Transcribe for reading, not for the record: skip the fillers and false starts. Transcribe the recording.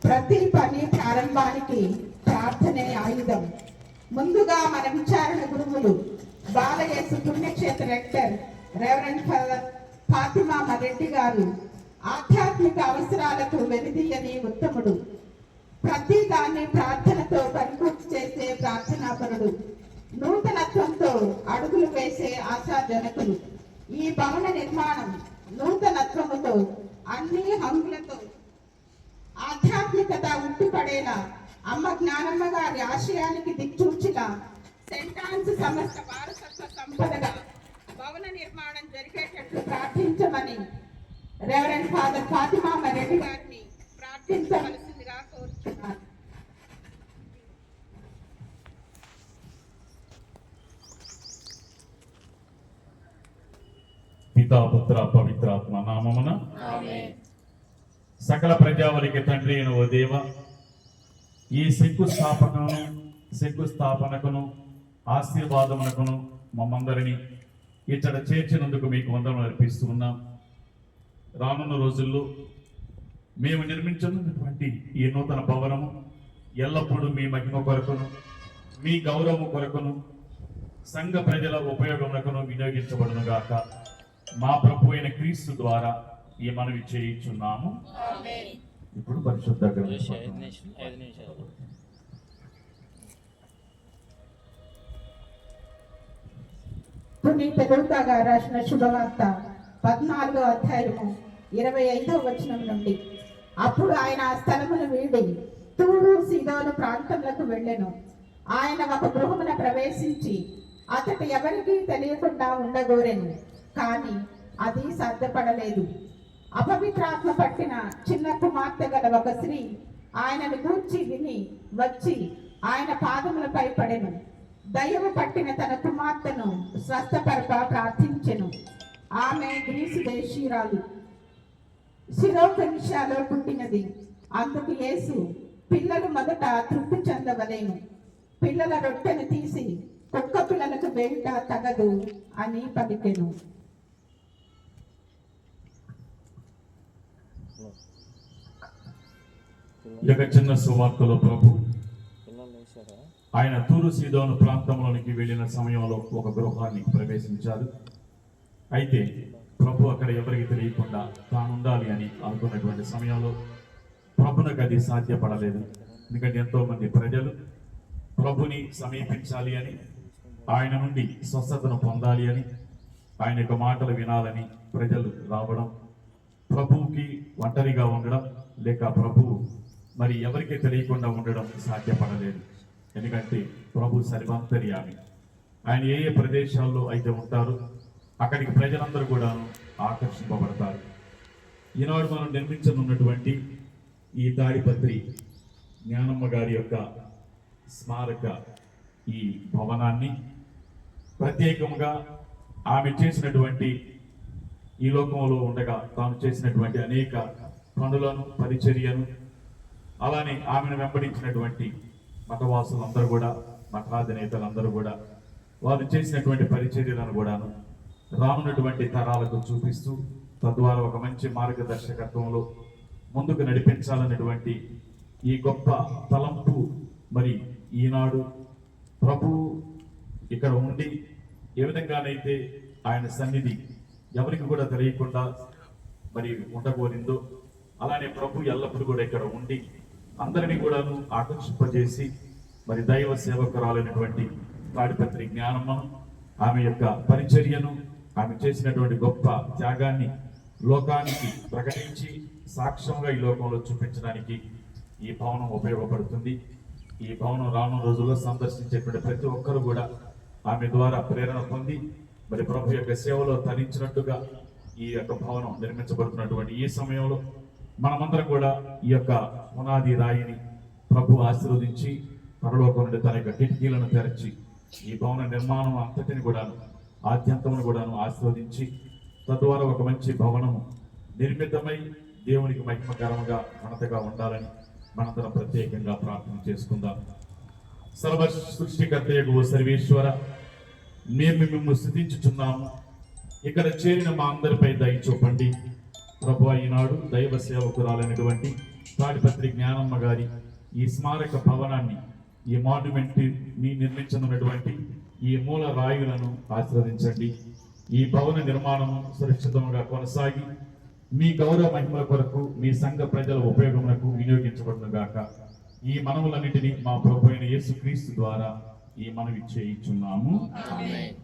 ప్రతి పని ప్రారంభానికి ప్రార్థనే ఆయుధం. ముందుగా మన విచారణ గురువులు బాలయేసు పుణ్యక్షేత్ర rector reverend father Fatima Reddy గారు ఆధ్యాత్మిక అవసరాలకు వెనుదీయని ఉత్తముడు. ప్రతి దాన్ని ప్రార్థనతో పరిపూర్తి చేసే ప్రార్థనాపరుడు. నూతనత్వంతో అడుగులు వేసే ఆశాజనకులు. ఈ భవన నిర్మాణం నూతనత్వముతో అన్ని హంగులతో ఆధ్యాత్మికత ఉట్టిపడేలా అమ్మ జ్ఞానమ్మ గారి ఆశయానికి దిక్చూచిన సెంటాన్స్ సమస్త వారసత్వ సంపదగా భవన నిర్మాణం జరిగేటట్లు ప్రార్థించమని రెవరెండ్ ఫాదర్ ఫాతిమా రెడ్డి గారిని ప్రార్థించవలసిందిగా కోరుచున్నారు. పితా పుత్ర పవిత్రాత్మ నామమున ఆమేన్. సకల ప్రజావళికి తండ్రి అయిన ఓ దేవ, ఈ శంకుస్థాపనకును ఆశీర్వాదమునకును మమ్మందరినీ ఇచ్చట చేర్చినందుకు మీకు వందనములు అర్పిస్తూ ఉన్నాం. రానున్న రోజుల్లో మేము నిర్మించున్నటువంటి ఈ నూతన భవనము ఎల్లప్పుడూ మీ మహిమ కొరకును మీ గౌరవం కొరకును సంఘ ప్రజల ఉపయోగమునకును వినియోగించబడును గాక. మా ప్రభు అయిన క్రీస్తు ద్వారా ఈ మనవి చేయించున్నాము. ఇప్పుడు పరిశుద్ధ పునీత లూకా గారు రాసిన శుభవార్త 14వ అధ్యాయము 25వ వచనం నుండి. అప్పుడు ఆయన ఆ స్థలమును వీడి తూరు సీదోను ప్రాంతములకు వెళ్ళెను. ఆయన ఒక గృహమున ప్రవేశించి అతడు ఎవరికీ తెలియకుండా ఉండగోరెను, కానీ అది సాధ్యపడలేదు. అపవిత్రాత్మ పట్టిన చిన్న కుమార్తె గల ఒక స్త్రీ ఆయనను గూర్చి విని వచ్చి ఆయన పాదములపై పడెను. దయ్యము పట్టిన తన కుమార్తెను స్వస్థపరప ప్రార్థించెను. ఆమె గ్రీసు దేశీయురాలు, సిరోఫెనిషియాలో పుట్టినది. అందుకు యేసు, పిల్లలు మొదట తృప్తి చెందవలేను, పిల్లల రొట్టెను తీసి కుక్క పిల్లలకు వేయుట తగదు అని పలికెను. చిన్న సువార్తలో ప్రభు ఆయన తూరు సీదోను ప్రాంతంలోనికి వెళ్ళిన సమయంలో ఒక గృహాన్ని ప్రవేశించారు. అయితే ప్రభు అక్కడ ఎవరికి తెలియకుండా తానుండాలి అని అనుకున్నటువంటి సమయంలో ప్రభునకు అది సాధ్యపడలేదు. ఎందుకంటే ఎంతో మంది ప్రజలు ప్రభుని సమీపించాలి అని, ఆయన నుండి స్వస్థతను పొందాలి అని, ఆయన యొక్క మాటలు వినాలని ప్రజలు రావడం, ప్రభువుకి ఒంటరిగా ఉండడం లేక ప్రభువు మరి ఎవరికి తెలియకుండా ఉండడం సాధ్యపడలేదు. ఎందుకంటే ప్రభు సర్వాంతర్యామి. ఆయన ఏ ఏ ప్రదేశాల్లో అయితే ఉంటారో అక్కడికి ప్రజలందరూ కూడా ఆకర్షింపబడతారు. ఈనాడు మనం నిర్మించనున్నటువంటి ఈ తాడిపత్రి జ్ఞానమ్మ గారి యొక్క స్మారక ఈ భవనాన్ని ప్రత్యేకంగా ఆమె చేసినటువంటి ఈ లోకంలో ఉండగా తాను చేసినటువంటి అనేక పనులను పరిచర్యను, అలానే ఆమెను వెంబడించినటువంటి మతవాసులందరూ కూడా, మఠాధినేతలందరూ కూడా వారు చేసినటువంటి పరిచర్యలను కూడాను రానున్నటువంటి తరాలకు చూపిస్తూ తద్వారా ఒక మంచి మార్గదర్శకత్వంలో ముందుకు నడిపించాలన్నటువంటి ఈ గొప్ప తలంపు మరి ఈనాడు ప్రభు ఇక్కడ ఉండి ఏ విధంగానైతే ఆయన సన్నిధి ఎవరికి కూడా తెలియకుండా మరి ఉండకూరిందో అలానే ప్రభు ఎల్లప్పుడూ కూడా ఇక్కడ ఉండి అందరినీ కూడాను ఆకర్షింపజేసి మరి దైవ సేవకురాలైనటువంటి తాడిపత్రి జ్ఞానమ్మను, ఆమె యొక్క పరిచర్యను, ఆమె చేసినటువంటి గొప్ప త్యాగాన్ని లోకానికి ప్రకటించి సాక్ష్యంగా ఈ లోకంలో చూపించడానికి ఈ భవనం ఉపయోగపడుతుంది. ఈ భవనం రానున్న రోజుల్లో సందర్శించేటువంటి ప్రతి ఒక్కరు కూడా ఆమె ద్వారా ప్రేరణ పొంది మరి ప్రభు యొక్క సేవలో తరించినట్టుగా ఈ యొక్క భవనం నిర్మించబడుతున్నటువంటి ఈ సమయంలో మనమందరం కూడా ఈ యొక్క పునాది రాయిని ప్రభు ఆశీర్వదించి పరలోకం నుండి తన యొక్క కిటికీలను తెరచి ఈ భవన నిర్మాణం అంతటిని కూడాను ఆద్యంతమును కూడాను ఆశీర్వదించి తద్వారా ఒక మంచి భవనము నిర్మితమై దేవునికి మహిమకరంగా ఘనతగా ఉండాలని మనందరం ప్రత్యేకంగా ప్రార్థన చేసుకుందాం. సర్వ సృష్టికర్తయగు సర్వేశ్వర, మేము మిమ్మల్ని స్తుతించుచున్నాము. ఇక్కడ చేరిన మా అందరిపై దయ చూపండి ప్రభు. ఈనాడు దైవ సేవకురాలైనటువంటి తాడిపత్రి జ్ఞానమ్మ గారి ఈ స్మారక భవనాన్ని, ఈ మాన్యుమెంట్ ని నిర్మించనున్నటువంటి ఈ మూల రాయులను ఆశీర్వదించండి. ఈ భవన నిర్మాణం సురక్షితంగా కొనసాగి మీ గౌరవ మహిమల కొరకు, మీ సంఘ ప్రజల ఉపయోగములకు వినియోగించబడును గాక. ఈ మనవులన్నిటినీ మా ప్రభు అయిన యేసుక్రీస్తు ద్వారా ఈ మనవి చేయించున్నాము. ఆమేన్.